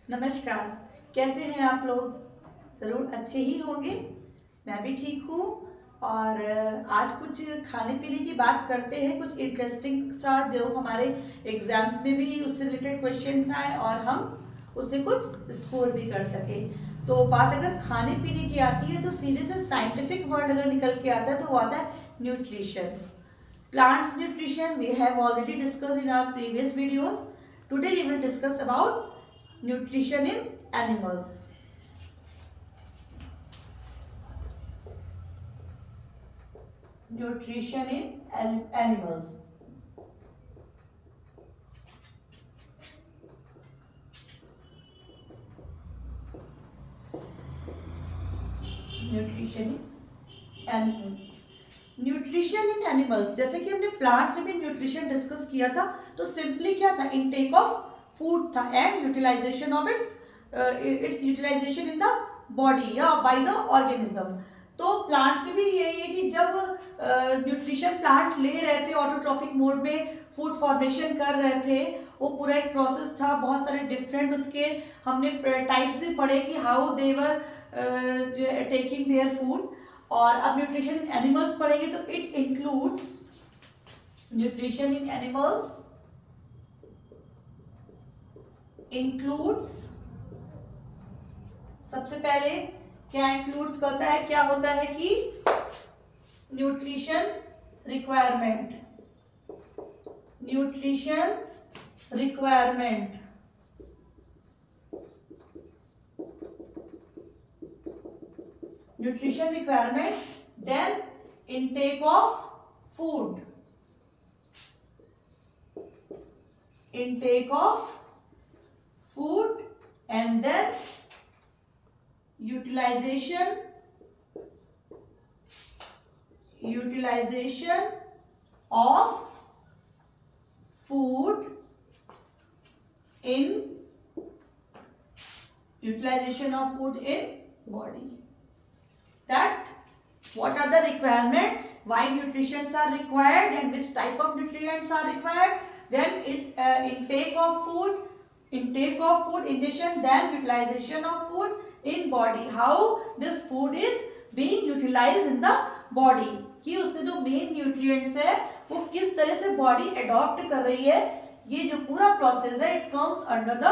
नमस्कार। कैसे हैं आप लोग? ज़रूर अच्छे ही होंगे। मैं भी ठीक हूँ। और आज कुछ खाने पीने की बात करते हैं, कुछ इंटरेस्टिंग सा जो हमारे एग्जाम्स में भी उससे रिलेटेड क्वेश्चंस आए और हम उससे कुछ स्कोर भी कर सके। तो बात अगर खाने पीने की आती है तो सीधे से साइंटिफिक वर्ड अगर निकल के आता है तो वो आता है nutrition. Plants nutrition we have already discussed in our previous videos. Today we will discuss about nutrition in animals. Nutrition in animals. Nutrition in animals. Nutrition in animals, जैसे कि हमने प्लांट्स में भी न्यूट्रिशन डिस्कस किया था, तो simply क्या था, इनटेक ऑफ फूड था and utilisation of its utilisation in the body या बाय द ऑर्गेनिज्म। तो प्लांट्स में भी यही है कि जब न्यूट्रिशन प्लांट ले रहे थे ऑटोट्रॉफिक मोड में, फूड फॉर्मेशन कर रहे थे, वो पूरा एक प्रोसेस था। बहुत सारे डिफरेंट उसके हमने टाइप्स भी पढ़े कि how they were taking their food. और अब न्यूट्रिशन इन एनिमल्स पढ़ेंगे तो it includes nutrition in animals includes, सबसे पहले क्या इंक्लूड्स करता है, क्या होता है कि nutrition requirement, nutrition requirement, nutrition requirement, then intake of food, intake of food, and then utilization of food in body. That what are the requirements, why nutrients are required and which type of nutrients are required, then is intake of food, ingestion, then utilization of food in body, how this food is being utilized in the body, कि उससे जो main nutrients है वो किस तरह से body adopt कर रही है, ये जो पूरा प्रोसेस है it comes under the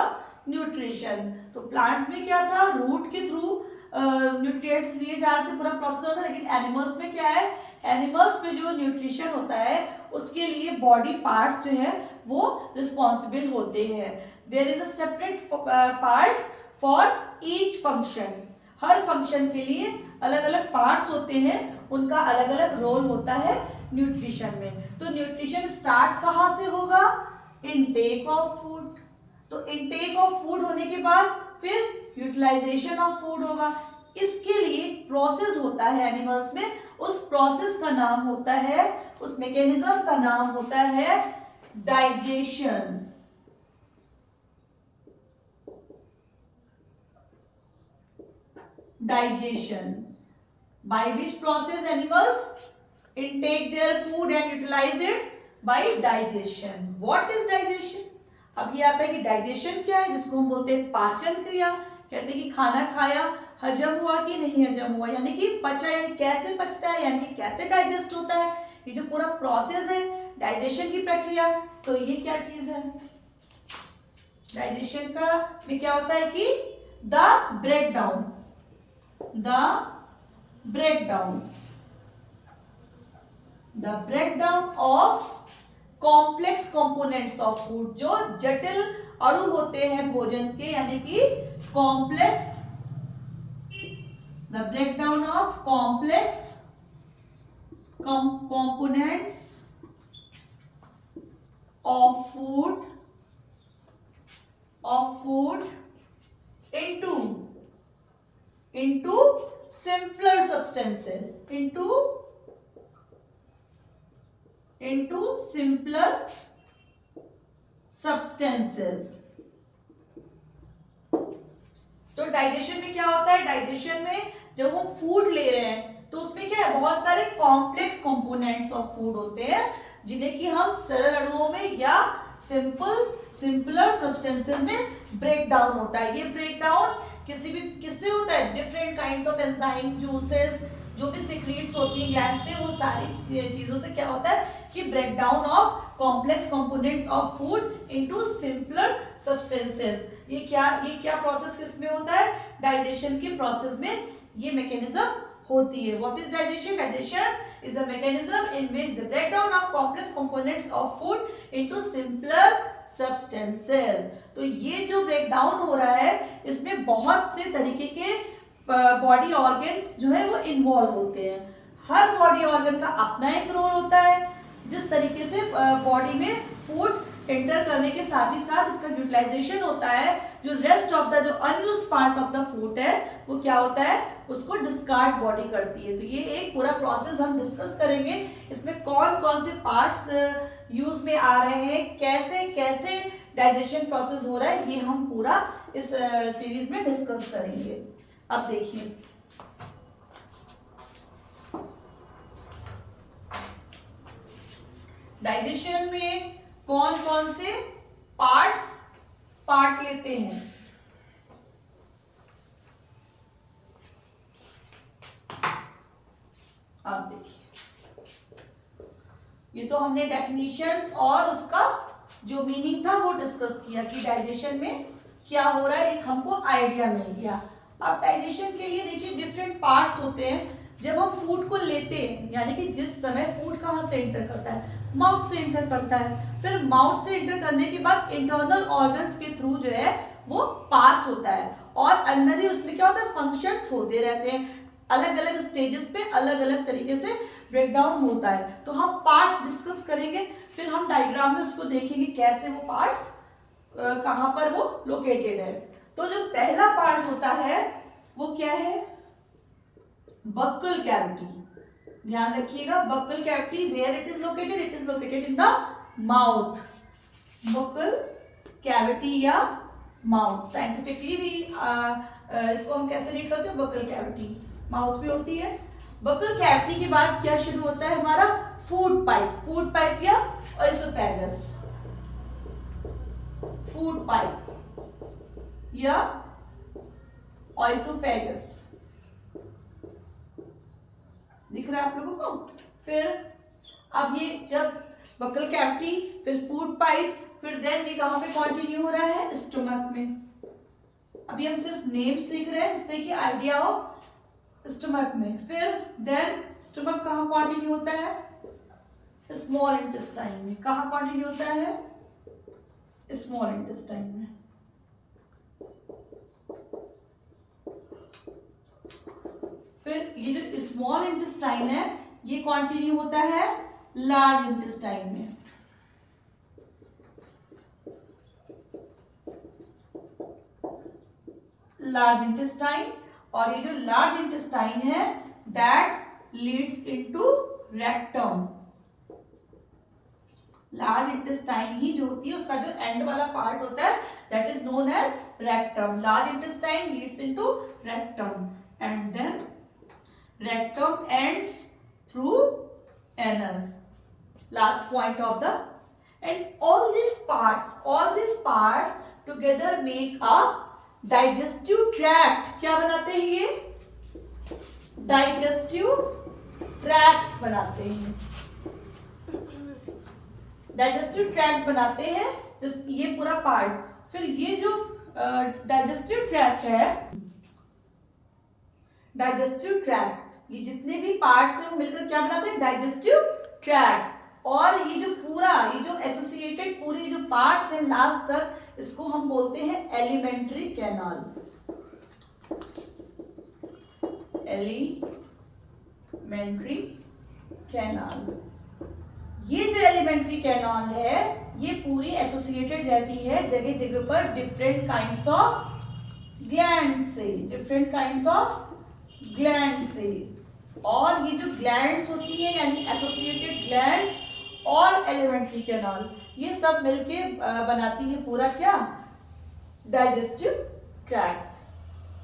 nutrition. तो प्लांट्स में क्या था, रूट के थ्रू न्यूट्रिएंट्स लिए जा रहे थे, पूरा प्रोसेस होता है। लेकिन एनिमल्स में क्या है, एनिमल्स में जो न्यूट्रिशन होता है उसके लिए बॉडी पार्ट्स जो है वो रिस्पॉन्सिबल होते हैं। There is a separate part for each function, हर फंक्शन के लिए अलग अलग पार्ट्स होते हैं, उनका अलग अलग रोल होता है न्यूट्रिशन में। तो न्यूट्रिशन स्टार्ट कहाँ से होगा, इनटेक ऑफ फूड। तो इनटेक ऑफ फूड होने के बाद फिर यूटिलाइजेशन ऑफ फूड होगा। इसके लिए प्रोसेस होता है एनिमल्स में, उस प्रोसेस का नाम होता है, उस मैकेनिज्म का नाम होता है digestion. Digestion, by which process animals intake their food and utilize it by digestion. What is digestion? अब ये आता है कि डाइजेशन क्या है, जिसको हम बोलते हैं पाचन क्रिया। कहते हैं कि खाना खाया, हजम हुआ कि नहीं हजम हुआ, यानी कि पचा, यानी कैसे पचता है, यानी कि कैसे डाइजेस्ट होता है, ये जो पूरा प्रोसेस है डाइजेशन की प्रक्रिया। तो ये क्या चीज है, डाइजेशन का में क्या होता है कि the breakdown of complex components of food, जो जटिल अणु होते हैं भोजन के, यानी कि complex, the breakdown of complex components of food into simpler substances, into simpler substances। तो डाइजेशन में क्या होता है, डाइजेशन में जब हम फूड ले रहे हैं तो उसमें क्या है, बहुत सारे कॉम्प्लेक्स कंपोनेंट्स ऑफ फूड होते हैं, जिन्हें कि हम सरल अणुओं में या सिंपल सिंपलर सब्सटेंसेस में ब्रेक डाउन होता है। ये ब्रेक डाउन किससे होता है? Different kinds of enzyme, juices, जो भी सिक्रीट्स होती हैं ग्लैंड से, वो सारी चीजों से क्या होता है कि break down of complex components of food into simpler substances. ये क्या प्रोसेस किसमें होता है? डाइजेशन के प्रोसेस में ये मैकेनिज्म होती है। What is digestion? Digestion is a mechanism in which the breakdown of complex components of food into simpler substances। तो ये जो ब्रेकडाउन हो रहा है इसमें बहुत से तरीके के बॉडी ऑर्गन्स जो है वो इन्वॉल्व होते हैं। हर बॉडी ऑर्गन का अपना एक रोल होता है। जिस तरीके से बॉडी में फूड एंटर करने के साथ ही साथ इसका यूटिलाइजेशन होता है, जो रेस्ट ऑफ द जो unused part of the food है वो क्या होता है, उसको डिस्कार्ड बॉडी करती है। तो ये एक पूरा प्रोसेस हम डिस्कस करेंगे। इसमें कौन कौन से पार्ट्स यूज में आ रहे हैं, कैसे कैसे डाइजेशन प्रोसेस हो रहा है, ये हम पूरा इस सीरीज में डिस्कस करेंगे। अब देखिए, डाइजेशन में कौन कौन से पार्ट लेते हैं। अब देखिए, ये तो हमने डेफिनेशंस और उसका जो मीनिंग था वो डिस्कस किया कि डाइजेशन में क्या हो रहा है, एक हमको आइडिया मिल गया। अब डाइजेशन के लिए देखिए डिफरेंट पार्ट्स होते हैं। जब हम फूड को लेते हैं, यानी कि जिस समय फूड कहाँ से एंटर करता है, माउथ से एंटर करता है। फिर माउथ से एंटर करने के बाद इंटरनल ऑर्गन्स के थ्रू जो है वो पास होता है, और अंदर ही उसमें क्या होता है, फंक्शंस होते रहते हैं। अलग अलग स्टेजेस पे अलग अलग तरीके से ब्रेकडाउन होता है। तो हम पार्ट्स डिस्कस करेंगे, फिर हम डायग्राम में उसको देखेंगे कैसे वो पार्ट्स कहाँ पर वो लोकेटेड है। तो जो पहला पार्ट होता है वो क्या है, बक्कल कैविटी। ध्यान रखिएगा, buccal cavity where it is located in the mouth. Buccal cavity या माउथ, साइंटिफिकली भी इसको हम कैसे रीड करते हैं, बक्कल कैविटी माउथ में होती है। बक्कल कैविटी के बाद क्या शुरू होता है हमारा, फूड पाइप या एसोफेगस। फूड पाइप या एसोफेगस दिख रहा है आप लोगों को। फिर अब ये जब बक्कल कैविटी, फिर फूड पाइप, फिर देन ये कहां पे कंटिन्यू हो रहा है, स्टमक में। अभी हम सिर्फ नेम्स लिख रहे हैं इससे कि आइडिया हो, स्टमक में। फिर देन स्टमक कहां कंटिन्यू होता है, स्मॉल इंटेस्टाइन में। कहां कंटिन्यू होता है, स्मॉल इंटेस्टाइन में। फिर ये जो स्मॉल इंटेस्टाइन है ये कंटिन्यू होता है लार्ज इंटेस्टाइन में। लार्ज इंटेस्टाइन, और ये जो लार्ज इंटेस्टाइन है that leads into rectum. Large intestine ही जो होती है उसका जो एंड वाला पार्ट होता है that is known as rectum. Large intestine leads into rectum and then rectum ends through anus, last point of the, and all these parts together make a digestive tract। क्या बनाते हैं ये, digestive tract बनाते हैं। digestive tract बनाते हैं ये पूरा पार्ट। फिर ये जो digestive tract है, डाइजेस्टिव ट्रैक्ट, ये जितने भी पार्ट्स हैं वो मिलकर क्या बनाते हैं, डाइजेस्टिव ट्रैक्ट। और ये जो एसोसिएटेड पूरी जो पार्ट्स हैं लास्ट तक, इसको हम बोलते हैं एलिमेंट्री कैनाल। एलिमेंट्री कैनाल, ये जो एलिमेंट्री कैनाल है ये पूरी एसोसिएटेड रहती है जगह जगह पर डिफरेंट काइंड्स ऑफ ग्लैंड से। और ये जो ग्लैंड्स होती है यानी एसोसिएटेड ग्लैंड्स और एलिमेंट्री कैनाल, ये सब मिलके बनाती है पूरा क्या, डाइजेस्टिव ट्रैक्ट।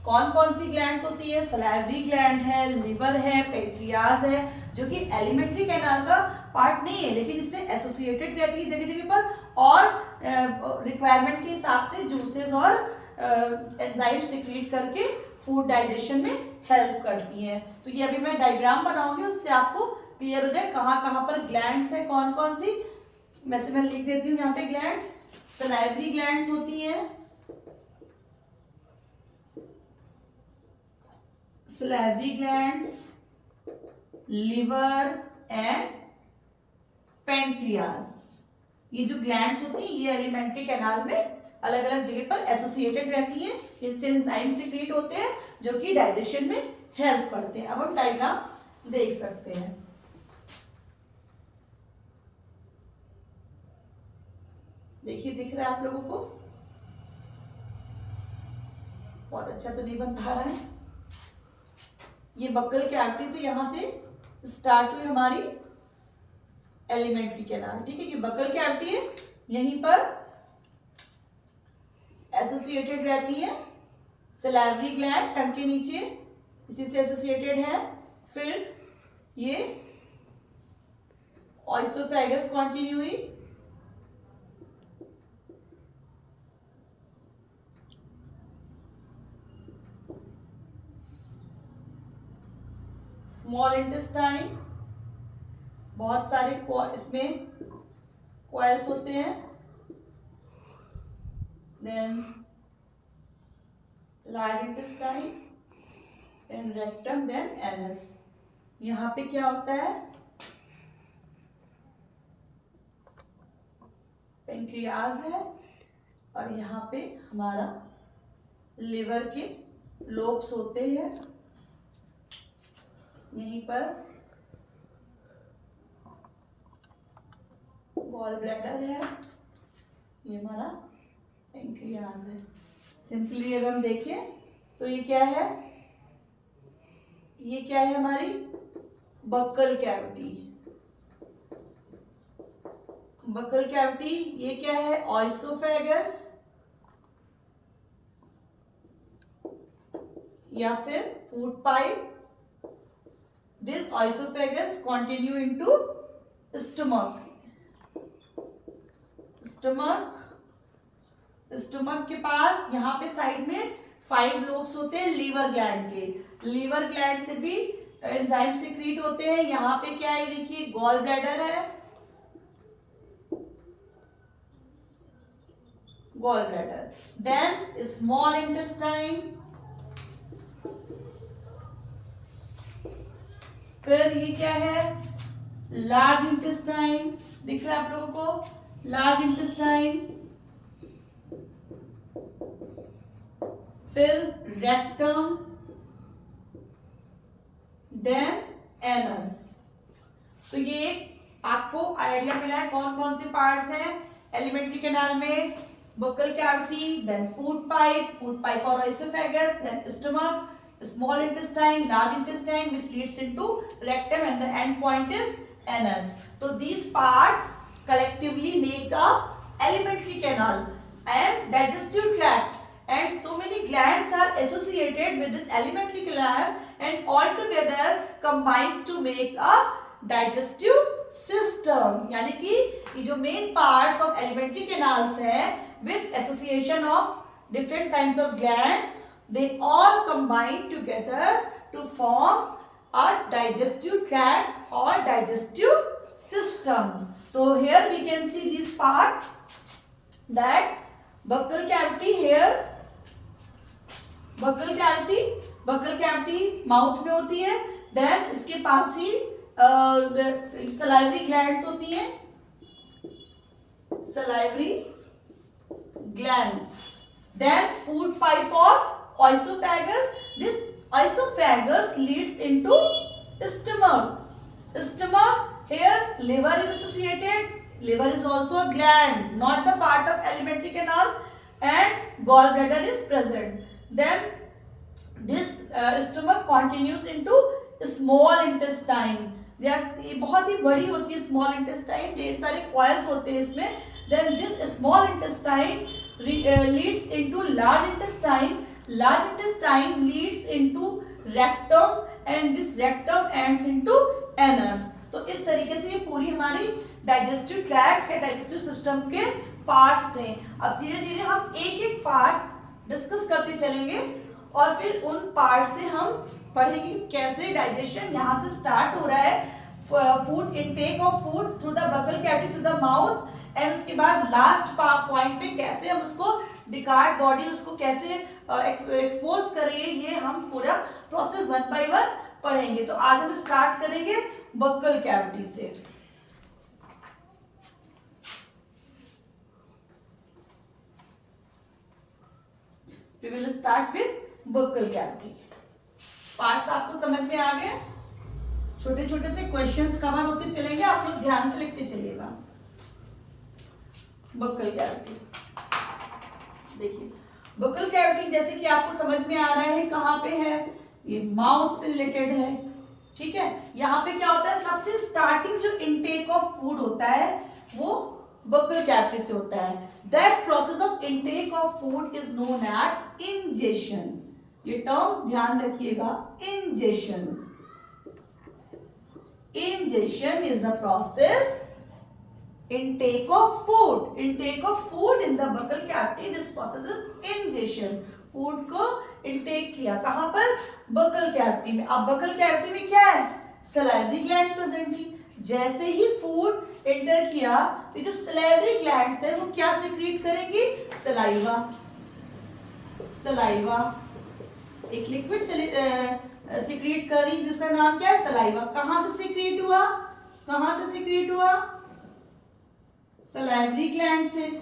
कौन कौन सी ग्लैंड्स होती है, सलाइवरी ग्लैंड है, लिवर है, पेंक्रियाज है, जो कि एलिमेंट्री कैनाल का पार्ट नहीं है लेकिन इससे एसोसिएटेड रहती है जगह जगह पर। और रिक्वायरमेंट के हिसाब से जूसेस और एंजाइम सिक्रीट करके फूड डाइजेशन में हेल्प करती हैं। तो ये अभी मैं डायग्राम बनाऊंगी, उससे आपको क्लियर हो जाए कहाँ कहाँ पर ग्लैंड्स है, कौन कौन सी। वैसे मैं लिख देती हूँ यहाँ पे ग्लैंड्स। सलाइवरी ग्लैंड्स होती हैं, salivary glands, liver and pancreas. ये जो ग्लैंड्स होती हैं ये एलिमेंट्री कैनाल में अलग अलग जगह पर एसोसिएटेड रहती हैं, इनसे एंजाइम सिक्रीट होते हैं जो कि डाइजेशन में हेल्प करते हैं। अब हम डायग्राम देख सकते हैं। देखिए दिख रहा है आप लोगों को? बहुत अच्छा तो नहीं बन पा रहा है। ये बक्कल कैविटी से यहां से स्टार्ट हुई हमारी एलिमेंट्री कैनाल, ठीक है। ये बक्कल कैविटी है, यहीं पर एसोसिएटेड रहती है सलाइवरी ग्लैंड टंग के नीचे, इसी से एसोसिएटेड है। फिर ये ऑइसोफेगस कंटिन्यू हुई, स्मॉल इंटेस्टाइन, बहुत सारे इसमें कॉइल्स होते हैं। Then large intestine and rectum, then anus. यहाँ पे क्या होता है? पेंक्रियाज है, और यहाँ पे हमारा लिवर के लोब्स होते हैं। यहीं पर गॉल ब्लैडर है, ये हमारा पेंक्रियाज है। सिंपली अगर हम देखें तो ये क्या है? ये क्या है? हमारी बक्कल कैविटी। बक्कल कैविटी, ये क्या है? ऑइसोफेगस या फिर food pipe. This oesophagus continue into stomach. Stomach के पास यहाँ पे साइड में 5 लोब्स होते हैं लीवर ग्लैंड के। लीवर ग्लैंड से भी एंजाइम सिक्रीट होते हैं। यहाँ पे क्या है? देखिए गॉल ब्लैडर है, gall bladder. Then small intestine, फिर ये क्या है? Large intestine. दिख रहा है आप लोगों को? लार्ज इंटेस्टाइन, फिर रेक्टम, देन एनस। तो ये आपको आइडिया मिला है कौन कौन से पार्ट्स हैं एलिमेंट्री कैनाल में। Buccal cavity, then food pipe और oesophagus, then stomach, small intestine, large intestine, which leads into rectum, and the end point is anus. So these parts collectively make the alimentary canal and digestive tract, and so many glands are associated with this alimentary canal and all together combines to make a digestive system. यानी कि ये जो main parts of alimentary canals है with association of different kinds of glands, they all combine together to form a digestive tract or digestive system. So here we can see this part, that buccal cavity here, buccal cavity mouth में होती है। Then इसके पास ही salivary glands होती हैं, salivary glands. Then food pipe और oesophagus. This oesophagus leads into stomach. Here liver is associated. Liver is also a gland, not the part of alimentary canal, and gallbladder is present. Then this stomach continues into small intestine. ये बहुत ही बड़ी होती है small intestine, ढेर सारे coils होते हैं इसमें। Then this small intestine leads into large intestine. Large intestine leads into rectum, and this rectum ends into anus. तो इस तरीके से ये पूरी हमारी डाइजेस्टिव ट्रैक्ट या डाइजेस्टिव सिस्टम के पार्ट्स थे। अब धीरे धीरे हम एक एक पार्ट डिस्कस करते चलेंगे और फिर उन पार्ट से हम पढ़ेंगे कि कैसे डाइजेशन यहाँ से स्टार्ट हो रहा है, food intake of food through the buccal cavity through the mouth, and उसके बाद लास्ट पॉइंट पे कैसे हम उसको डिकार्ड बॉडी उसको कैसे एक्सपोज करेंगे, ये हम पूरा प्रोसेस वन बाय वन पढ़ेंगे। तो आज हम स्टार्ट करेंगे बकल कैविटी से। We will start with buccal cavity. Parts आपको समझ में आ गए? छोटे छोटे से क्वेश्चंस कवर होते चलेंगे, आप लोग ध्यान से लिखते चलिएगा। बकल कैविटी देखिए, बकल कैविटी जैसे कि आपको समझ में आ रहा है कहाँ पे है, ये माउथ से रिलेटेड है, ठीक है। यहाँ पे क्या होता है, सबसे स्टार्टिंग जो इनटेक ऑफ फूड होता है वो बकल कैविटी से होता है। That process of intake of food is known at ingestion. ये टर्म ध्यान रखिएगा, ingestion. Ingestion is the process intake of food. Intake of food in the buccal cavity. This process is ingestion. Food को intake किया कहां पर, buccal cavity में। अब buccal cavity में क्या है, सलाइवरी ग्लैंड प्रेजेंट थी। जैसे ही फूड एंटर किया तो जो सलाइवरी ग्लैंड्स है वो क्या सिक्रीट करेंगी, सलाइवा। सलाइवा एक लिक्विड सिक्रीट कर रही जिसका नाम क्या है, सलाइवा। कहां से सिक्रीट हुआ, कहां से सिक्रीट हुआ, सलाइवरी ग्लैंड से।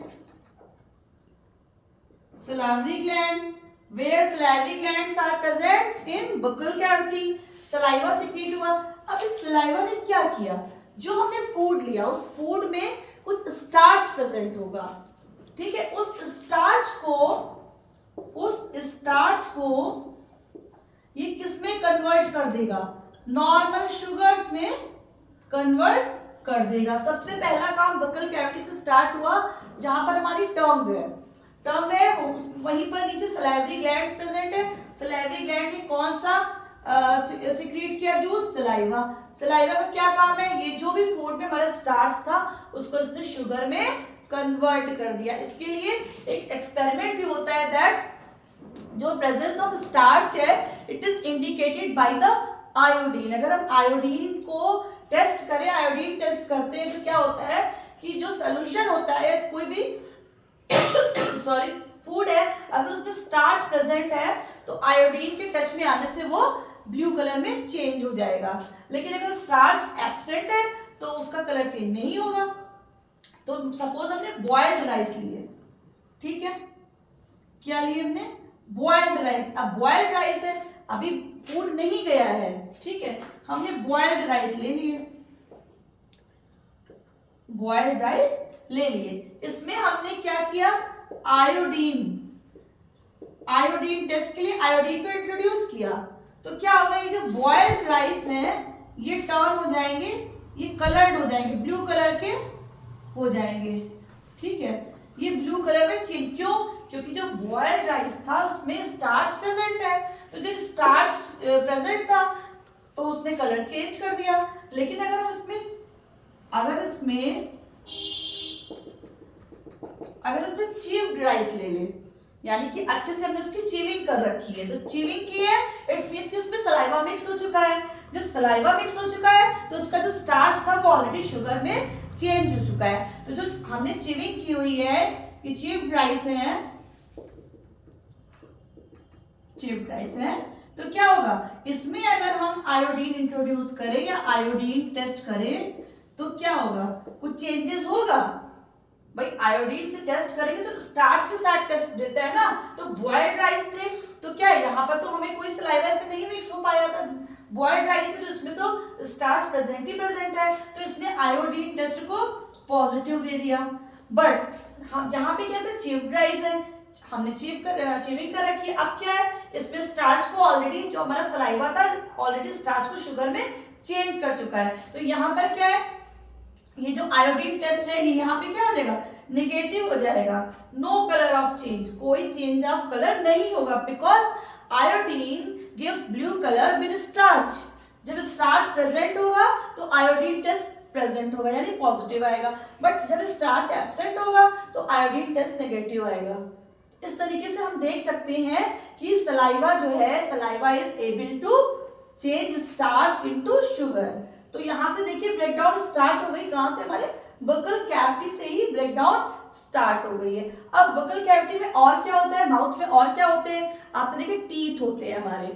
Salivary gland, where salivary glands are present in buccal cavity. Saliva secrete हुआ। अब इस सलाइवा ने क्या किया, जो हमने फूड लिया उस फूड में कुछ स्टार्च प्रेजेंट होगा, ठीक है। उस स्टार्च को ये किस में कन्वर्ट कर देगा, नॉर्मल शुगर्स में कन्वर्ट कर देगा। सबसे पहला काम बकल कैविटी से स्टार्ट हुआ, जहां पर हमारी टंग है। टंग है वहीं पर नीचे सलाइवरी ग्लैंड्स प्रेजेंट है। सलाइवरी ग्लैंड ने कौन सा सिक्रीट किया, जूस, सलाइवा। सलाइवा का क्या काम है, ये जो भी फूड में हमारा स्टार्च था उसको इसने शुगर में कन्वर्ट कर दिया। इसके लिए एक एक्सपेरिमेंट भी होता है दैट जो प्रेजेंस ऑफ स्टार्च है it is indicated by the iodine. अगर हम आयोडीन को टेस्ट करें, आयोडीन टेस्ट करते हैं तो क्या होता है कि जो सोल्यूशन होता है कोई भी सॉरी फूड है, अगर उसमें स्टार्च प्रेजेंट है तो आयोडीन के टच में आने से वो ब्लू कलर में चेंज हो जाएगा। लेकिन अगर स्टार्च एब्सेंट है तो उसका कलर चेंज नहीं होगा। तो सपोज हमने बॉइल्ड राइस लिए, ठीक है, क्या लिए हमने, बॉइल्ड राइस। अब बॉइल्ड राइस है, अभी फूड नहीं गया है, ठीक है, हमने बॉइल्ड राइस ले लिए, बॉइल्ड राइस ले लिए। इसमें हमने क्या किया, आयोडीन टेस्ट के लिए आयोडीन को इंट्रोड्यूस किया। तो क्या होगा, ये जो बॉइल्ड राइस है ये टर्न हो जाएंगे, ये कलर्ड हो जाएंगे, ब्लू कलर के हो जाएंगे, ठीक है। ये ब्लू कलर में चेंज, क्यों, क्योंकि जो बॉइल्ड राइस था उसमें स्टार्च प्रेजेंट है। तो जब स्टार्च प्रेजेंट था तो उसने कलर चेंज कर दिया। लेकिन अगर उसमें चीव्ड राइस ले ले, यानी कि अच्छे से हमने उसकी चीविंग कर रखी है, तो चीविंग की है इट मींस कि उसमें सलाइवा मिक्स हो चुका है। जब सलाइवा मिक्स हो चुका है तो उसका जो स्टार्च था वो ऑलरेडी शुगर में चेंज हो चुका है। तो जो हमने चीविंग की हुई है ये चीव्ड राइस है, तो क्या होगा, इसमें अगर हम आयोडीन इंट्रोड्यूस करें या आयोडीन टेस्ट करें तो क्या होगा, कुछ चेंजेस होगा। भाई आयोडीन से टेस्ट करेंगे तो स्टार्च के साथ टेस्ट देता है ना, तो बॉइल्ड राइस थे तो क्या है, यहाँ पर तो हमें कोई सलाइवा इसमें नहीं मिक्स हो पाया था। बॉइल्ड राइस है तो इसमें तो स्टार्च प्रेजेंट ही प्रेजेंट है, तो इसने आयोडीन टेस्ट को पॉजिटिव दे दिया। बट हम यहाँ पे कैसे, चीव्ड राइस है, हमने चीविंग कर रखी है। अब क्या है, इसमें स्टार्च को ऑलरेडी जो हमारा सलाइवा था ऑलरेडी स्टार्च को शुगर में चेंज कर चुका है। तो यहाँ पर क्या है, ये जो आयोडीन टेस्ट है ये यहाँ पे क्या हो जाएगा, नेगेटिव हो जाएगा। नो कलर ऑफ चेंज, कोई चेंज ऑफ कलर नहीं होगा, because iodine gives blue colour with starch. जब स्टार्च प्रेजेंट होगा तो आयोडीन टेस्ट प्रेजेंट होगा यानी पॉजिटिव आएगा, बट जब स्टार्च एब्सेंट होगा तो आयोडीन टेस्ट नेगेटिव आएगा। इस तरीके से हम देख सकते हैं कि सलाइवा जो है, saliva is able to change starch into sugar. तो यहाँ से देखिए ब्रेकडाउन स्टार्ट हो गई, कहाँ से, हमारे बकल कैविटी से ही ब्रेकडाउन स्टार्ट हो गई है। अब बकल कैविटी में और क्या होता है, माउथ में और क्या होते हैं, आपने देखे टीथ होते हैं हमारे,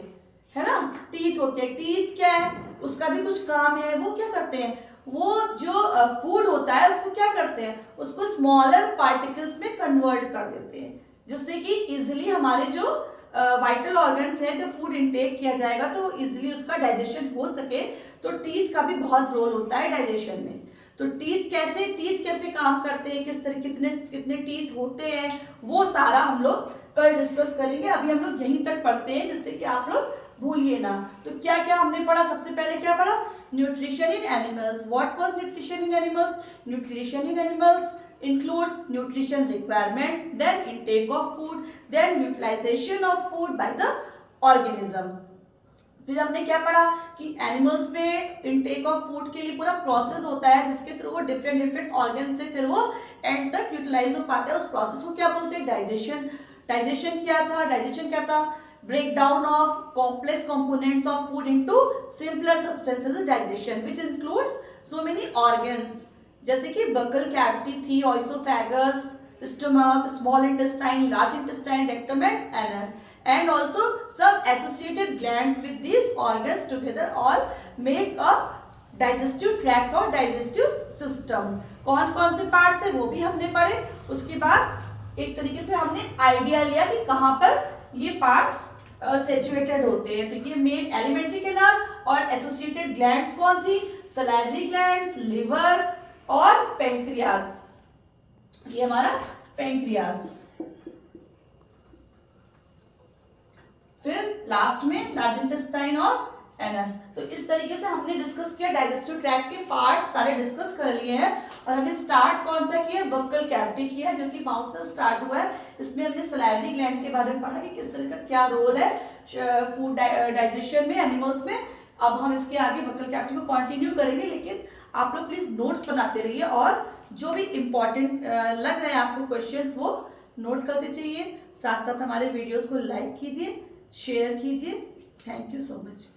है ना, टीथ होते हैं। टीथ क्या है, उसका भी कुछ काम है, वो क्या करते हैं, वो जो फूड होता है उसको क्या करते हैं, उसको स्मॉलर पार्टिकल्स में कन्वर्ट कर देते हैं, जिससे कि इजिली हमारे जो वाइटल ऑर्गन्स है, जब फूड इनटेक किया जाएगा तो इजिली उसका डाइजेशन हो सके। तो टीथ का भी बहुत रोल होता है डाइजेशन में। तो टीथ कैसे काम करते हैं, किस तरह कितने टीथ होते हैं, वो सारा हम लोग कल डिस्कस करेंगे। अभी हम लोग यहीं तक पढ़ते हैं जिससे कि आप लोग भूलिए ना। तो क्या क्या हमने पढ़ा, सबसे पहले क्या पढ़ा, nutrition in animals. What was nutrition in animals? Nutrition in animals includes nutrition requirement, then intake of food, then utilization of food by the organism. फिर हमने क्या पढ़ा कि एनिमल्स में इनटेक ऑफ फूड के लिए पूरा प्रोसेस होता है, जिसके थ्रू वो डिफरेंट ऑर्गन से फिर वो एंड तक यूटिलाइज हो पाता है। उस प्रोसेस को क्या बोलते हैं, डाइजेशन। डाइजेशन क्या था, break down of complex components of food into simpler substances, digestion which includes so many organs, जैसे कि बकल कैविटी थी, oesophagus, stomach, small intestine, large intestine, rectum and anus, and also some associated glands with these organs together all make a digestive tract or digestive system. कौन कौन से parts है वो भी हमने पढ़े। उसके बाद एक तरीके से हमने आइडिया लिया कि कहाँ पर ये पार्ट्स सिचुएटेड होते हैं। तो ये मेन एलिमेंट्री कैनाल और एसोसिएटेड ग्लैंड्स कौन थी, सलाइवरी ग्लैंड्स, लिवर और पेंक्रियाज। ये हमारा पेंक्रियाज। फिर लास्ट में लार्ज इंटेस्टाइन और एनस। तो इस तरीके से हमने डिस्कस किया, डाइजेस्टिव ट्रैक्ट के पार्ट सारे डिस्कस कर लिए हैं। और हमने स्टार्ट कौन सा किया, बक्कल कैविटी किया, जो कि माउथ से स्टार्ट हुआ है। इसमें हमने सलाइवरी ग्लैंड के बारे में पढ़ा कि किस तरह का क्या रोल है फूड डाइजेशन में एनिमल्स में। अब हम इसके आगे बक्कल कैविटी को कंटिन्यू करेंगे, लेकिन आप लोग प्लीज नोट्स बनाते रहिए और जो भी इंपॉर्टेंट लग रहे हैं आपको क्वेश्चंस वो नोट करते चाहिए। साथ साथ हमारे वीडियोस को लाइक कीजिए, शेयर कीजिए। Thank you so much.